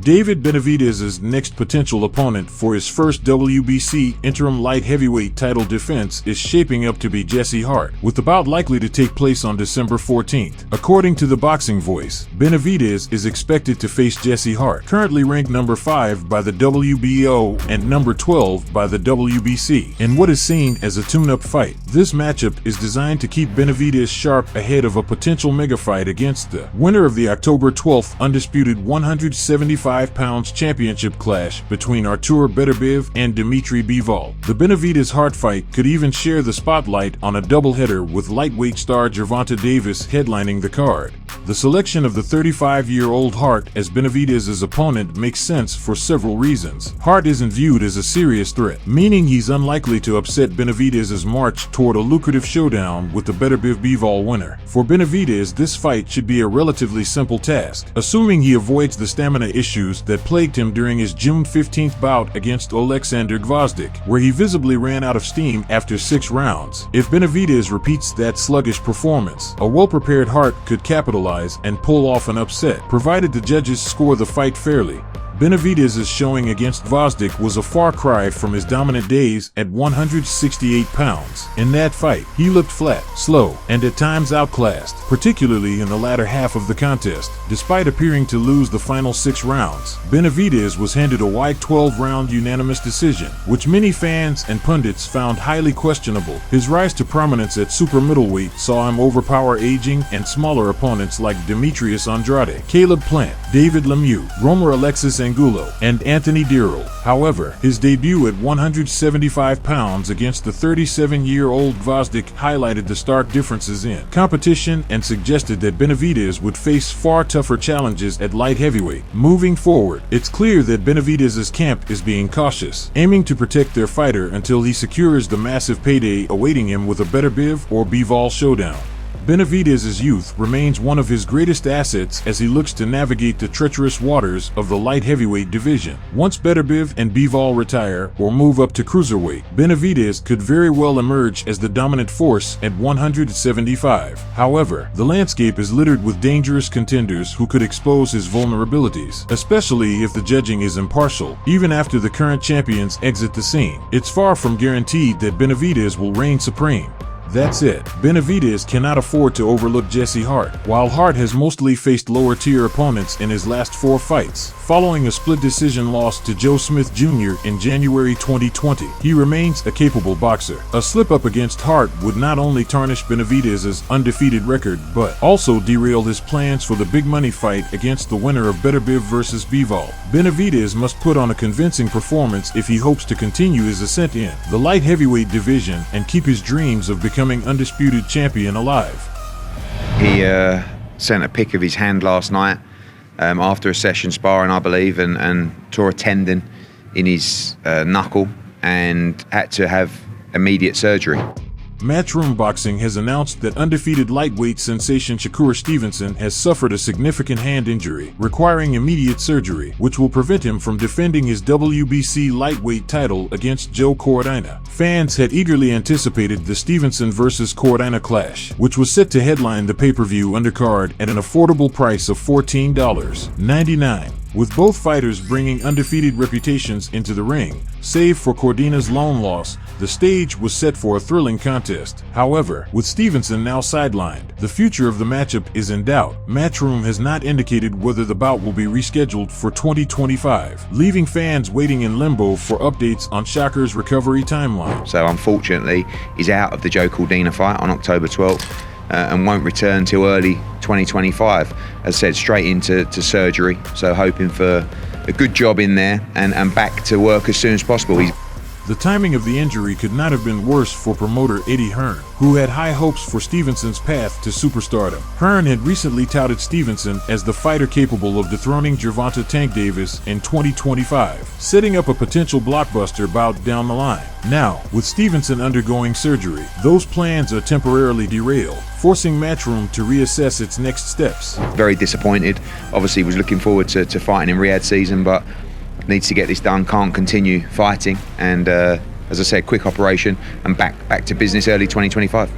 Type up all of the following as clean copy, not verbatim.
David Benavidez's next potential opponent for his first WBC interim light heavyweight title defense is shaping up to be Jesse Hart, with the bout likely to take place on December 14th. According to the Boxing Voice, Benavidez is expected to face Jesse Hart, currently ranked number 5 by the WBO and number 12 by the WBC, in what is seen as a tune-up fight. This matchup is designed to keep Benavidez sharp ahead of a potential mega fight against the winner of the October 12th undisputed 175 pounds championship clash between Artur Beterbiev and Dmitry Bivol. The Benavidez-Hart fight could even share the spotlight on a doubleheader with lightweight star Gervonta Davis headlining the card. The selection of the 35-year-old Hart as Benavidez's opponent makes sense for several reasons. Hart isn't viewed as a serious threat, meaning he's unlikely to upset Benavidez's march toward a lucrative showdown with the Beterbiev-Bivol winner. For Benavidez, this fight should be a relatively simple task, assuming he avoids the stamina issues that plagued him during his June 15th bout against Alexander Gvozdyk, where he visibly ran out of steam after 6 rounds. If Benavidez repeats that sluggish performance, a well-prepared Hart could capitalize and pull off an upset, provided the judges score the fight fairly. Benavidez's showing against Gvozdyk was a far cry from his dominant days at 168 pounds. In that fight, he looked flat, slow, and at times outclassed, particularly in the latter half of the contest. Despite appearing to lose the final 6 rounds, Benavidez was handed a wide 12-round unanimous decision, which many fans and pundits found highly questionable. His rise to prominence at super middleweight saw him overpower aging and smaller opponents like Demetrius Andrade, Caleb Plant, David Lemieux, Romer Alexis Angulo, and Anthony Dirrell. However, his debut at 175 pounds against the 37-year-old Gvozdyk highlighted the stark differences in competition and suggested that Benavidez would face far tougher challenges at light heavyweight. Moving forward, it's clear that Benavidez's camp is being cautious, aiming to protect their fighter until he secures the massive payday awaiting him with a Beterbiev or Bivol showdown. Benavidez's youth remains one of his greatest assets as he looks to navigate the treacherous waters of the light heavyweight division. Once Beterbiev and Bivol retire or move up to cruiserweight, Benavidez could very well emerge as the dominant force at 175. However, the landscape is littered with dangerous contenders who could expose his vulnerabilities, especially if the judging is impartial. Even after the current champions exit the scene, it's far from guaranteed that Benavidez will reign supreme. That said, Benavidez cannot afford to overlook Jesse Hart. While Hart has mostly faced lower-tier opponents in his last 4 fights, following a split decision loss to Joe Smith Jr. in January 2020, he remains a capable boxer. A slip-up against Hart would not only tarnish Benavidez's undefeated record, but also derail his plans for the big money fight against the winner of Beterbiev vs. Bivol. Benavidez must put on a convincing performance if he hopes to continue his ascent in the light heavyweight division and keep his dreams of becoming undisputed champion alive. He sent a pic of his hand last night after a session sparring, I believe, and tore a tendon in his knuckle and had to have immediate surgery. Matchroom Boxing has announced that undefeated lightweight sensation Shakur Stevenson has suffered a significant hand injury, requiring immediate surgery, which will prevent him from defending his WBC lightweight title against Joe Cordina. Fans had eagerly anticipated the Stevenson vs. Cordina clash, which was set to headline the pay-per-view undercard at an affordable price of $14.99. With both fighters bringing undefeated reputations into the ring, save for Cordina's lone loss, the stage was set for a thrilling contest. However, with Stevenson now sidelined, the future of the matchup is in doubt. Matchroom has not indicated whether the bout will be rescheduled for 2025, leaving fans waiting in limbo for updates on Shakur's recovery timeline. So unfortunately, he's out of the Joe Cordina fight on October 12th. And won't return till early 2025. As said, straight into surgery. So hoping for a good job in there and back to work as soon as possible. The timing of the injury could not have been worse for promoter Eddie Hearn, who had high hopes for Stevenson's path to superstardom. Hearn had recently touted Stevenson as the fighter capable of dethroning Gervonta Tank Davis in 2025, setting up a potential blockbuster bout down the line. Now, with Stevenson undergoing surgery, those plans are temporarily derailed, forcing Matchroom to reassess its next steps. Very disappointed. Obviously was looking forward to fighting in Riyadh season, but needs to get this done, can't continue fighting, and as I said, quick operation and back to business early 2025.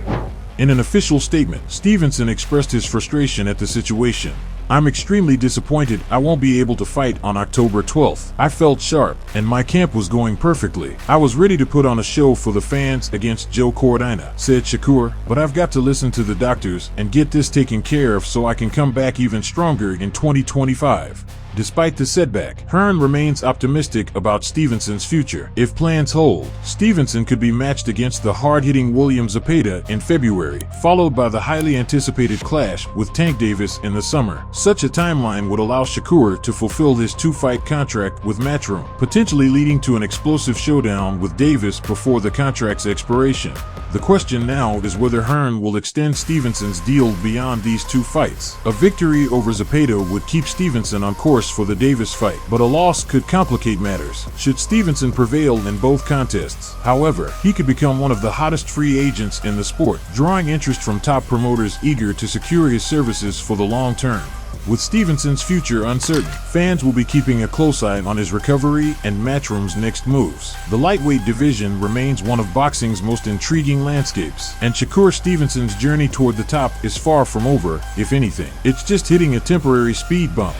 In an official statement, Stevenson expressed his frustration at the situation. I'm extremely disappointed I won't be able to fight on October 12th. I felt sharp, and my camp was going perfectly. I was ready to put on a show for the fans against Joe Cordina," said Shakur, "but I've got to listen to the doctors and get this taken care of so I can come back even stronger in 2025. Despite the setback, Hearn remains optimistic about Stevenson's future. If plans hold, Stevenson could be matched against the hard-hitting William Zepeda in February, followed by the highly anticipated clash with Tank Davis in the summer. Such a timeline would allow Shakur to fulfill his 2-fight contract with Matchroom, potentially leading to an explosive showdown with Davis before the contract's expiration. The question now is whether Hearn will extend Stevenson's deal beyond these 2 fights. A victory over Zepeda would keep Stevenson on course for the Davis fight, but a loss could complicate matters should Stevenson prevail in both contests. However, he could become one of the hottest free agents in the sport, drawing interest from top promoters eager to secure his services for the long term. With Stevenson's future uncertain, fans will be keeping a close eye on his recovery and Matchroom's next moves. The lightweight division remains one of boxing's most intriguing landscapes, and Shakur Stevenson's journey toward the top is far from over. If anything, it's just hitting a temporary speed bump.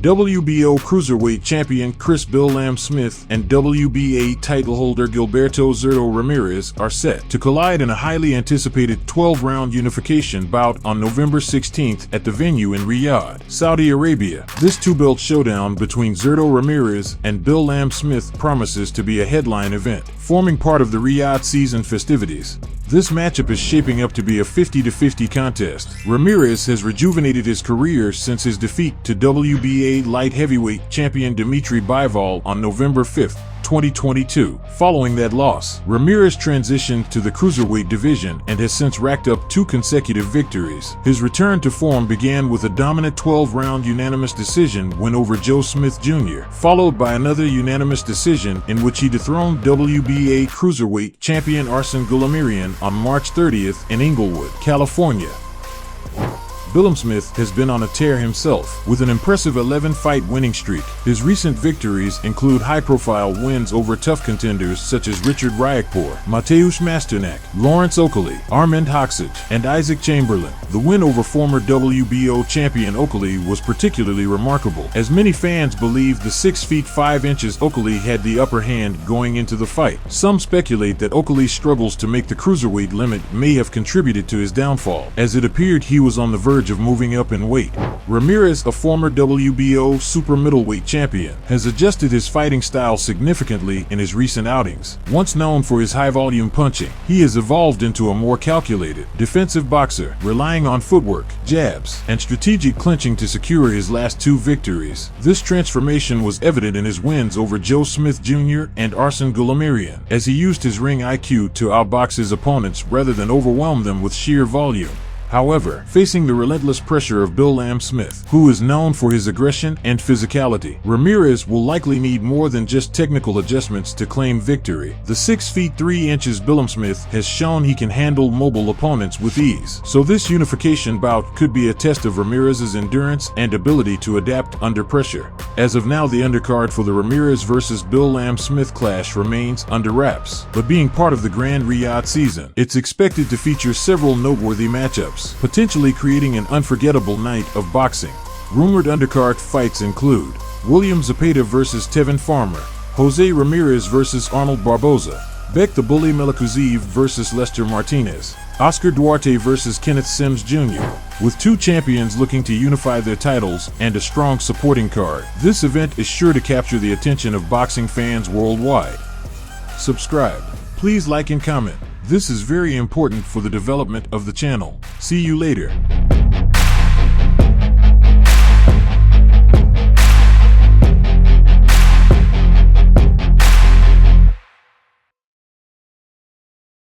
WBO cruiserweight champion Chris Billam-Smith and WBA title holder Gilberto Zurdo Ramirez are set to collide in a highly anticipated 12-round unification bout on November 16th at the venue in Riyadh, Saudi Arabia. This 2-belt showdown between Zurdo Ramirez and Billam-Smith promises to be a headline event, forming part of the Riyadh season festivities. This matchup is shaping up to be a 50-50 contest. Ramirez has rejuvenated his career since his defeat to WBA light heavyweight champion Dmitry Bivol on November 5th, 2022. Following that loss, Ramirez transitioned to the cruiserweight division and has since racked up 2 consecutive victories. His return to form began with a dominant 12-round unanimous decision win over Joe Smith Jr., followed by another unanimous decision in which he dethroned WBA cruiserweight champion Artur Beterbiev on March 30th in Inglewood, California. Billam-Smith has been on a tear himself, with an impressive 11-fight winning streak. His recent victories include high-profile wins over tough contenders such as Richard Ryakpour, Mateusz Masternak, Lawrence Oakley, Armand Hoxage, and Isaac Chamberlain. The win over former WBO champion Oakley was particularly remarkable, as many fans believe the 6 feet 5 inches Oakley had the upper hand going into the fight. Some speculate that Oakley's struggles to make the cruiserweight limit may have contributed to his downfall, as it appeared he was on the verge of moving up in weight. Ramirez, a former WBO super middleweight champion, has adjusted his fighting style significantly in his recent outings. Once known for his high-volume punching, he has evolved into a more calculated, defensive boxer, relying on footwork, jabs, and strategic clinching to secure his last 2 victories. This transformation was evident in his wins over Joe Smith Jr. and Artur Beterbiev, as he used his ring IQ to outbox his opponents rather than overwhelm them with sheer volume. However, facing the relentless pressure of Billam-Smith, who is known for his aggression and physicality, Ramirez will likely need more than just technical adjustments to claim victory. The 6 feet 3 inches Billam-Smith has shown he can handle mobile opponents with ease, so this unification bout could be a test of Ramirez's endurance and ability to adapt under pressure. As of now, the undercard for the Ramirez vs. Billam-Smith clash remains under wraps, but being part of the Grand Riyadh season, it's expected to feature several noteworthy matchups, potentially creating an unforgettable night of boxing. Rumored undercard fights include William Zepeda vs. Tevin Farmer, Jose Ramirez vs. Arnold Barboza, Beck the Bully Melikuzev vs. Lester Martinez, Oscar Duarte vs. Kenneth Sims Jr., with 2 champions looking to unify their titles and a strong supporting card. This event is sure to capture the attention of boxing fans worldwide. Subscribe. Please like and comment. This is very important for the development of the channel. See you later.